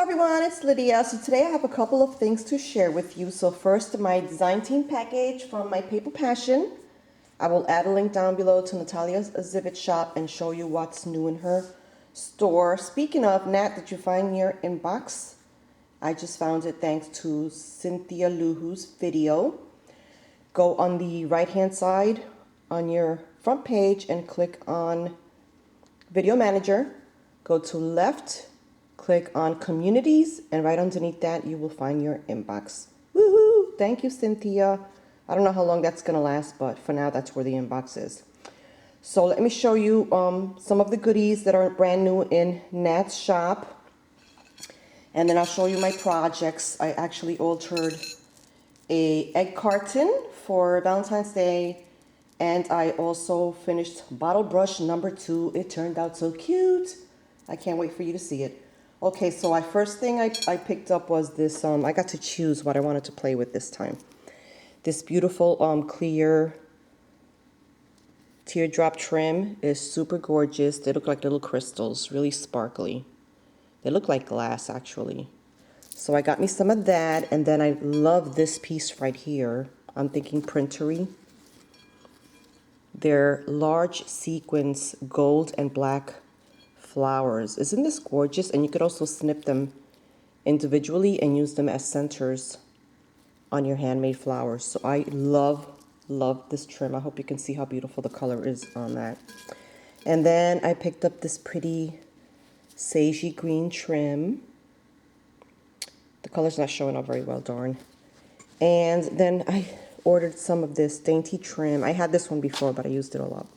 everyone, it's Lydia. So today I have a couple of things to share with you. So first, my design team package from my Paper Passion. I will add a link down below to Natalia's Exhibit shop and show you what's new in her store. Speaking of, Nat, did you find your inbox? I just found it thanks to Cynthia Luhu's video. Go on the right hand side on your front page and click on Video Manager. Go to left, click on Communities, and right underneath that you will find your inbox. Woohoo! Thank you, Cynthia. I don't know how long that's gonna last, but for now that's where the inbox is. So let me show you some of the goodies that are brand new in Nat's shop, and then I'll show you my projects. I actually altered a egg carton for Valentine's Day, and I also finished bottle brush number 2. It turned out so cute. I can't wait for you to see it. Okay, so first thing I picked up was this, I got to choose what I wanted to play with this time. This beautiful clear teardrop trim is super gorgeous. They look like little crystals, really sparkly. They look like glass actually. So I got me some of that, and then I love this piece right here. I'm thinking printery. They're large sequins, gold and black flowers. Isn't this gorgeous? And you could also snip them individually and use them as centers on your handmade flowers. So I love this trim. I hope you can see how beautiful the color is on that. And then I picked up this pretty sagey green trim. The color's not showing up very well, darn. And then I ordered some of this dainty trim. I had this one before, but I used it all up.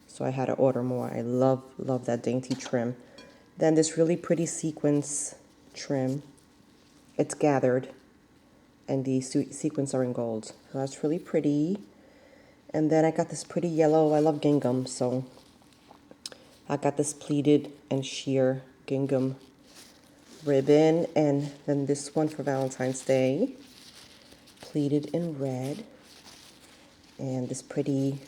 So I had to order more. I love that dainty trim. Then this really pretty sequins trim. It's gathered, and the sequins are in gold. So that's really pretty. And then I got this pretty yellow. I love gingham, so I got this pleated and sheer gingham ribbon. And then this one for Valentine's Day, pleated in red. And this pretty,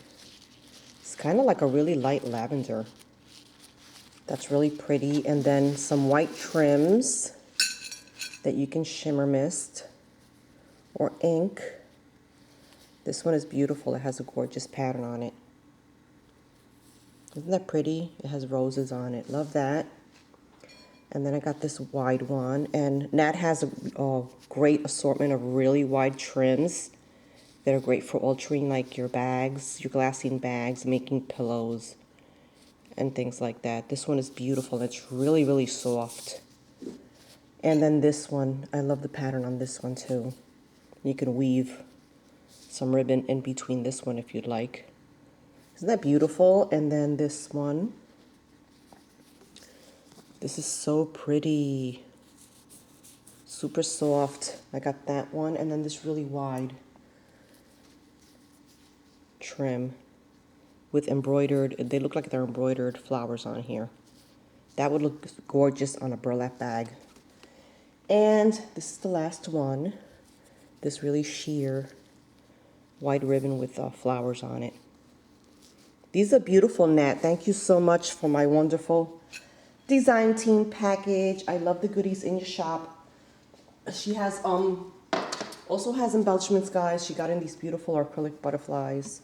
it's kind of like a really light lavender. That's really pretty. And then some white trims that you can shimmer mist or ink. This one is beautiful. It has a gorgeous pattern on it. Isn't that pretty? It has roses on it. Love that. And then I got this wide one. And Nat has a great assortment of really wide trims that are great for altering like your bags, your glassine bags, making pillows, and things like that. This one is beautiful. It's really, really soft. And then this one, I love the pattern on this one too. You can weave some ribbon in between this one if you'd like. Isn't that beautiful? And then this one. This is so pretty. Super soft. I got that one. And then this really wide trim with embroidered, they look like they're embroidered flowers on here. That would look gorgeous on a burlap bag. And this is the last one. This really sheer white ribbon with flowers on it. These are beautiful, Nat. Thank you so much for my wonderful design team package. I love the goodies in your shop. She has also has embellishments, guys. She got in these beautiful acrylic butterflies.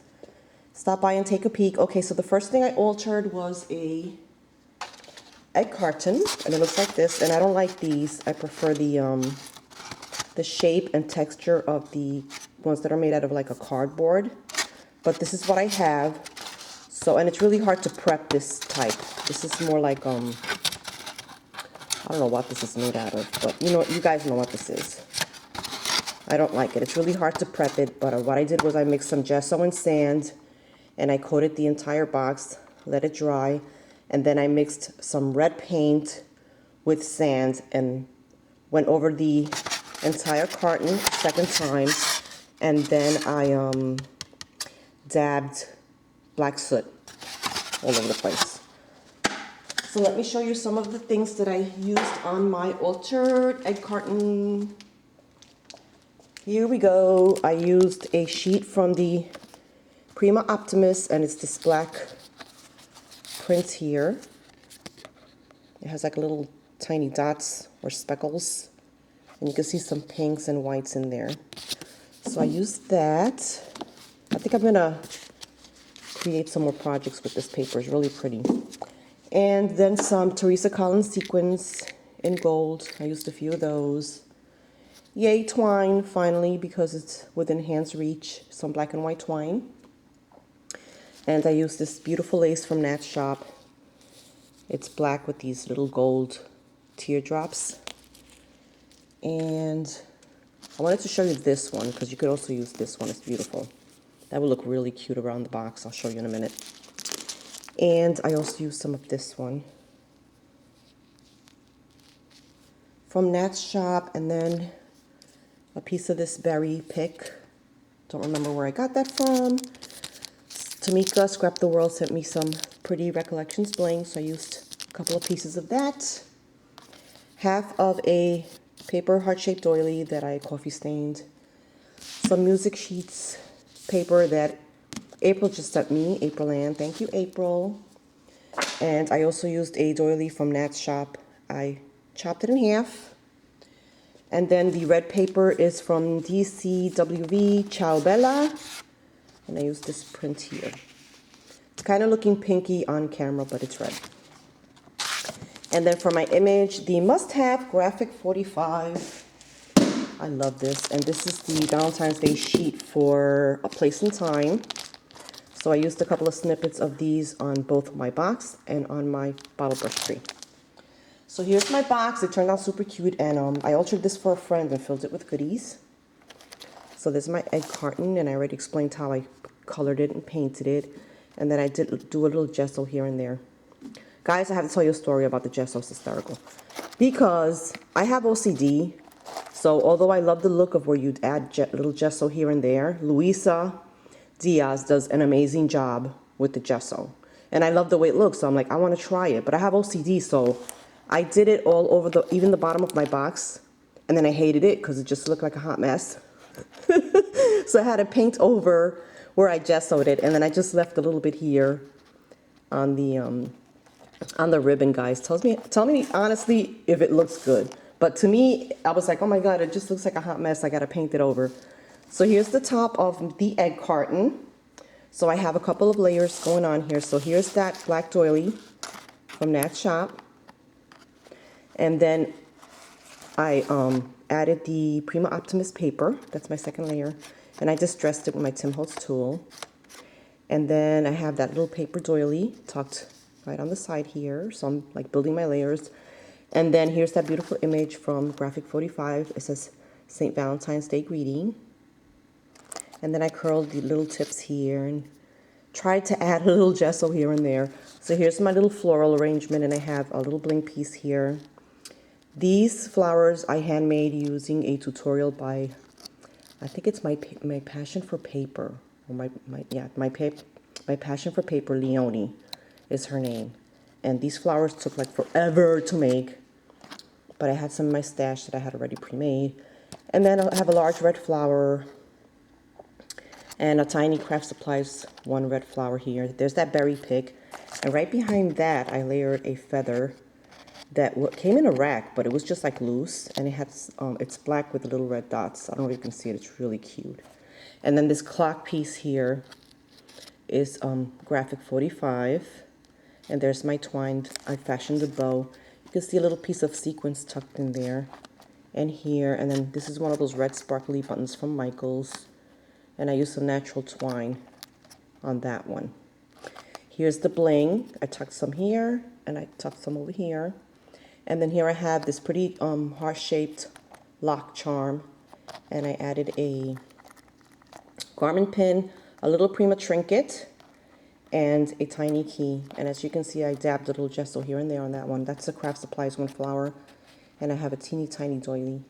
Stop by and take a peek. Okay, so the first thing I altered was a egg carton, and it looks like this. And I don't like these. I prefer the shape and texture of the ones that are made out of like a cardboard. But this is what I have. So, and it's really hard to prep this type. This is more like I don't know what this is made out of, but you guys know what this is. I don't like it. It's really hard to prep it, but what I did was I mixed some gesso and sand, and I coated the entire box, let it dry, and then I mixed some red paint with sand and went over the entire carton second time, and then I dabbed black soot all over the place. So let me show you some of the things that I used on my altered egg carton. Here we go. I used a sheet from the Prima Optimus, and it's this black print here. It has like a little tiny dots or speckles. And you can see some pinks and whites in there. So I used that. I think I'm gonna create some more projects with this paper. It's really pretty. And then some Teresa Collins sequins in gold. I used a few of those. Yay twine, finally, because it's within hand's reach. Some black and white twine. And I used this beautiful lace from Nat's shop. It's black with these little gold teardrops. And I wanted to show you this one because you could also use this one. It's beautiful. That would look really cute around the box. I'll show you in a minute. And I also used some of this one from Nat's shop, and then a piece of this berry pick. Don't remember where I got that from. Tamika, Scrap the World, sent me some pretty Recollections bling, so I used a couple of pieces of that. Half of a paper heart-shaped doily that I coffee stained. Some music sheets paper that April just sent me, April Ann. Thank you, April. And I also used a doily from Nat's shop. I chopped it in half. And then the red paper is from DCWV Ciao Bella. And I used this print here. It's kind of looking pinky on camera, but it's red. And then for my image, the must-have graphic 45. I love this. And this is the Valentine's Day sheet for A Place in Time. So I used a couple of snippets of these on both my box and on my bottle brush tree. So here's my box. It turned out super cute, and I altered this for a friend and filled it with goodies. So this is my egg carton, and I already explained how I colored it and painted it. And then I did do a little gesso here and there. Guys, I have to tell you a story about the gesso. It's hysterical. Because I have OCD, so although I love the look of where you'd add little gesso here and there, Luisa Diaz does an amazing job with the gesso. And I love the way it looks, so I'm like, I want to try it. But I have OCD, so I did it all over even the bottom of my box. And then I hated it because it just looked like a hot mess. So I had to paint over where I gessoed it. And then I just left a little bit here on the ribbon, guys. Tell me honestly if it looks good. But to me, I was like, oh my God, it just looks like a hot mess. I got to paint it over. So here's the top of the egg carton. So I have a couple of layers going on here. So here's that black doily from Nat's shop. And then I added the Prima Optimist paper. That's my second layer. And I distressed it with my Tim Holtz tool. And then I have that little paper doily tucked right on the side here. So I'm like building my layers. And then here's that beautiful image from Graphic 45. It says St. Valentine's Day Greeting. And then I curled the little tips here and tried to add a little gesso here and there. So here's my little floral arrangement, and I have a little bling piece here. These flowers I handmade using a tutorial by, I think it's my Passion for Paper, or my Passion for Paper, Leonie is her name. And these flowers took like forever to make, but I had some in my stash that I had already pre-made. And then I have a large red flower and a tiny Craft Supplies one red flower here. There's that berry pick. And right behind that, I layered a feather that came in a rack, but it was just like loose. And it has, it's black with little red dots. I don't know if you can see it. It's really cute. And then this clock piece here is Graphic 45. And there's my twine. I fashioned a bow. You can see a little piece of sequins tucked in there. And here. And then this is one of those red sparkly buttons from Michaels. And I used some natural twine on that one. Here's the bling. I tucked some here, and I tucked some over here. And then here I have this pretty heart-shaped lock charm. And I added a garment pin, a little Prima trinket, and a tiny key. And as you can see, I dabbed a little gesso here and there on that one. That's a Craft Supplies one flower. And I have a teeny tiny doily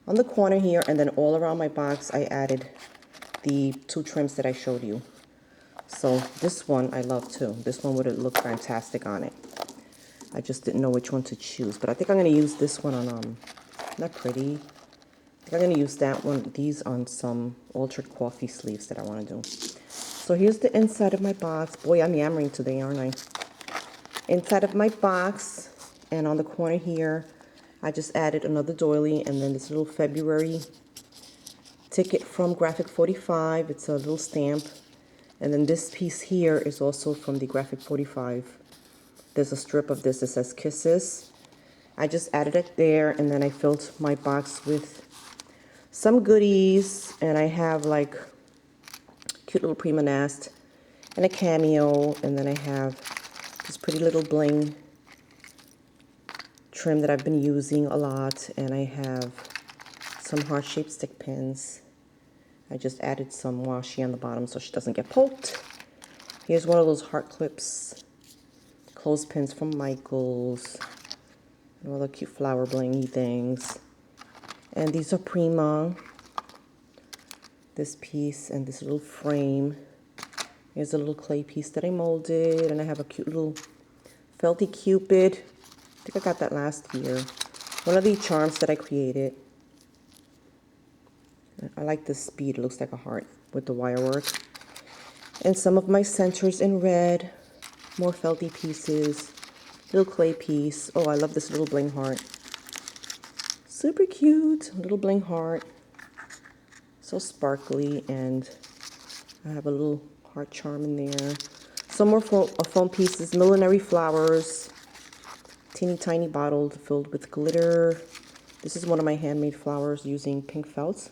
on the corner here. And then all around my box, I added the two trims that I showed you. So this one I love too. This one would look fantastic on it. I just didn't know which one to choose, but I think I'm going to use this one on not pretty. I think I'm going to use that one, these on some altered coffee sleeves that I want to do. So here's the inside of my box. Boy, I'm yammering today, aren't I? Inside of my box And on the corner here, I just added another doily and then this little February ticket from Graphic 45. It's a little stamp. And then this piece here is also from the Graphic 45. There's a strip of this that says Kisses. I just added it there, and then I filled my box with some goodies, and I have like cute little Prima nest and a cameo, and then I have this pretty little bling trim that I've been using a lot, and I have some heart-shaped stick pins. I just added some washi on the bottom so she doesn't get poked. Here's one of those heart clips, clothespins from Michaels, and all the cute flower blingy things. And these are Prima. This piece and this little frame. Here's a little clay piece that I molded, and I have a cute little felty cupid. I think I got that last year. One of the charms that I created. I like this bead. It looks like a heart with the wire work. And some of my centers in red. More felty pieces. Little clay piece. Oh, I love this little bling heart. Super cute. Little bling heart. So sparkly, and I have a little heart charm in there. Some more foam pieces, millinery flowers, teeny tiny bottle filled with glitter. This is one of my handmade flowers using pink felt.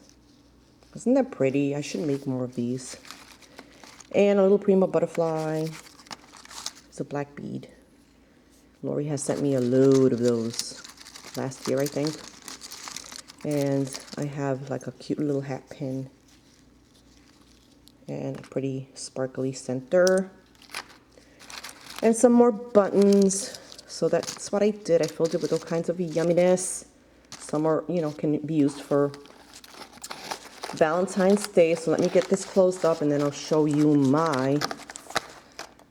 Isn't that pretty? I should make more of these. And a little Prima butterfly. It's a black bead. Lori has sent me a load of those last year, I think. And I have like a cute little hat pin and a pretty sparkly center and some more buttons. So that's what I did. I filled it with all kinds of yumminess. Some are, you know, can be used for Valentine's Day. So let me get this closed up and then I'll show you my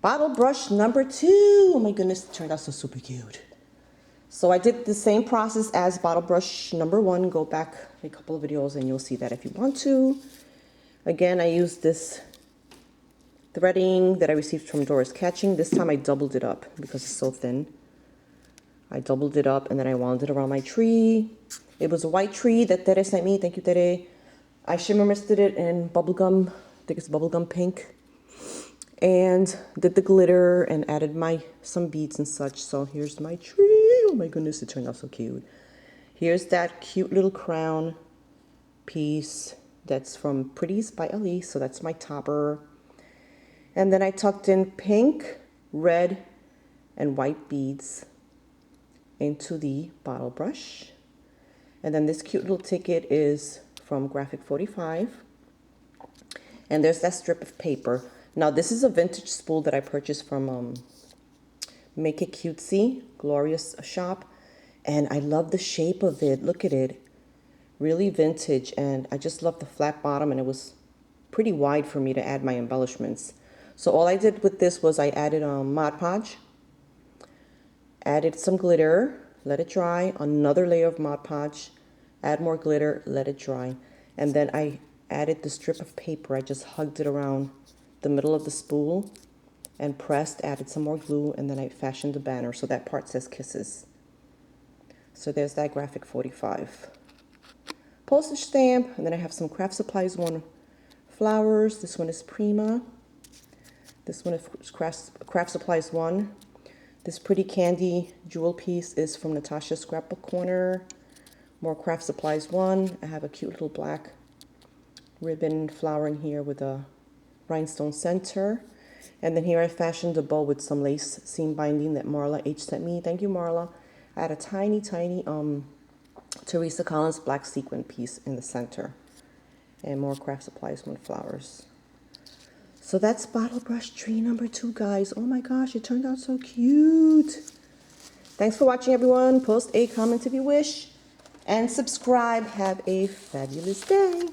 bottle brush number 2. Oh my goodness, it turned out so super cute. So I did the same process as bottle brush number 1. Go back a couple of videos and you'll see that if you want to. Again, I used this threading that I received from Doris Catching. This time I doubled it up because it's so thin. I doubled it up and then I wound it around my tree. It was a white tree that Tere sent me. Thank you, Tere. I shimmer misted it in bubblegum. I think it's bubblegum pink. And did the glitter and added some beads and such. So here's my tree. Oh my goodness, it turned out so cute. Here's that cute little crown piece that's from Pretties by Elise. So that's my topper. And then I tucked in pink, red, and white beads into the bottle brush. And then this cute little ticket is from Graphic 45. And there's that strip of paper. Now this is a vintage spool that I purchased from Make It Cutesy, Gloria's shop. And I love the shape of it. Look at it. Really vintage. And I just love the flat bottom, and it was pretty wide for me to add my embellishments. So all I did with this was I added Mod Podge, added some glitter, let it dry, another layer of Mod Podge, add more glitter, let it dry. And then I added the strip of paper. I just hugged it around the middle of the spool and pressed, added some more glue, and then I fashioned the banner. So that part says Kisses. So there's that Graphic 45 postage stamp. And then I have some Craft Supplies 1 flowers. This one is Prima. This one is Craft Supplies 1. This pretty candy jewel piece is from Natasha's Scrapbook Corner. More Craft Supplies 1. I have a cute little black ribbon flower in here with a rhinestone center. And then here I fashioned a bow with some lace seam binding that Marla H sent me. Thank you, Marla. I had a tiny, tiny Teresa Collins black sequin piece in the center. And more Craft Supplies 1 flowers. So that's bottle brush tree number 2, guys. Oh my gosh, it turned out so cute. Thanks for watching, everyone. Post a comment if you wish. And subscribe. Have a fabulous day.